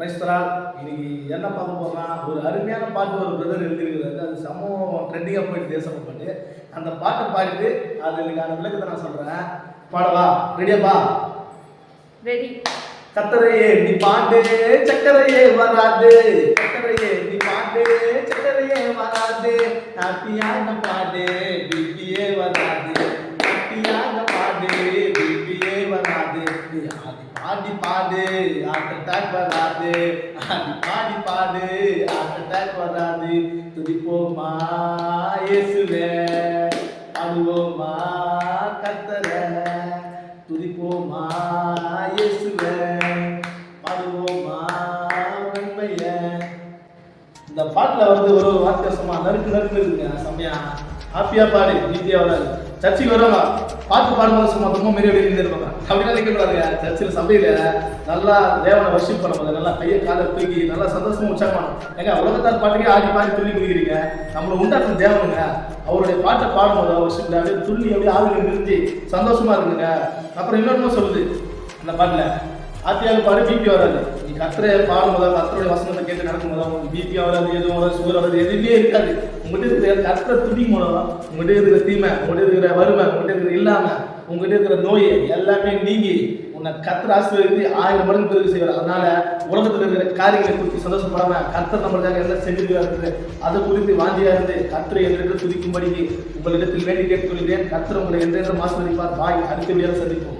கிரைஸ்தரால் இன்னைக்கு என்ன பார்க்க போறோம்னா ஒரு அருமையான பாட்டு ஒரு பிரதர் எழுதியிருக்கிறாரு. அது சமூகம் ட்ரெண்டிங்காக போயிட்டு தேசம் பாட்டு. அந்த பாட்டை பாடிட்டு அது இன்னைக்கான விளக்கத்தை நான் சொல்றேன். பாடவா? ரெடியாப்பா? ரெடி. கத்தரையே நீ பாண்டு சக்கரையே வராது, கத்தரையே நீ பாண்டு சக்கரையே வராது, ஹாப்பியான பாடு பிபியே வராது, ஹாப்பியான பாடு பிபியே வராது, ஆதி பாடி பாடு ஹார்ட் அட்டாக் வராது, ஆதி பாடி பாடு ஹார்ட் அட்டாக் வராது, துதிப்போமா இயேசுவே, பாடுவோமா கர்த்தரே, துதிப்போமா இயேசுவே, பாடுவோமா நன்மைய. இந்த பாட்டுல வந்து ஒரு வார்த்தை சும்மா நறுக்கு இருக்குங்க, செம்மையா ஹாப்பியா பாடு நீத்தியா வராது. சர்ச்சுக்கு வருவாங்க, பாட்டு பாடும்போது சும்மா ரொம்ப மாரி அப்படி இருப்பாங்க. அப்படின்னா நிற்கக்கூடாதுங்க. சர்ச்சில் சபையில நல்லா தேவனை வர்ஷிப் பண்ணும்போது நல்லா கையை காலை தூக்கி நல்லா சந்தோஷமா உற்சாகமானோம். ஏங்க உலகத்தார் பாட்டுக்கே ஆடி பாடி துள்ளி குதிக்கிறீங்க, நம்மளை உண்டாக்குற தேவனுங்க. அவருடைய பாட்டை பாடும்போது வர்ஷிப்ல அப்படியே துள்ளி அப்படியே ஆளுங்க நிறுத்தி சந்தோஷமா இருக்குங்க. அப்புறம் இன்னொன்னு சொல்லுது அந்த பாட்டுல, ஆத்தியாக பாடு பிபி வராது. நீ கத்திர பாடும்போதா கத்தருடைய வசனத்தை கேட்டு நடக்கும்போதா உங்களுக்கு பிபி வராது, எதுவும் வராது, சுகர் வராது, எதுவுமே இருக்காது. உங்கள்கிட்ட இருக்கிற கத்திர துணி மூலம் உங்கள்கிட்ட இருக்கிற தீமை, உங்கள்கிட்ட இருக்கிற வறுமை, உங்கள்கிட்ட இருக்கிற இல்லாம, உங்கள்கிட்ட இருக்கிற நோய் எல்லாமே நீங்கி உன்னை கத்திர ஆசீர்வதித்து 1000 மடங்கு பெருகு செய்வார். அதனால உலகத்தில் இருக்கிற காரியங்களை குறித்து சந்தோஷப்படாம கத்தர் நம்மளுக்காக என்ன செஞ்சிருக்கிறாரு அதை குறித்து வாஞ்சியா இருந்து கத்திரை என்று துதிக்கும்படிக்கு உங்களிடத்தில் வேண்டி கேட்டுக்கொள்கிறேன். கத்திர உங்களை என்றென்றும் ஆசீர்வதிப்பார். பாய், அடுத்த வீடியோவில் சந்திப்போம்.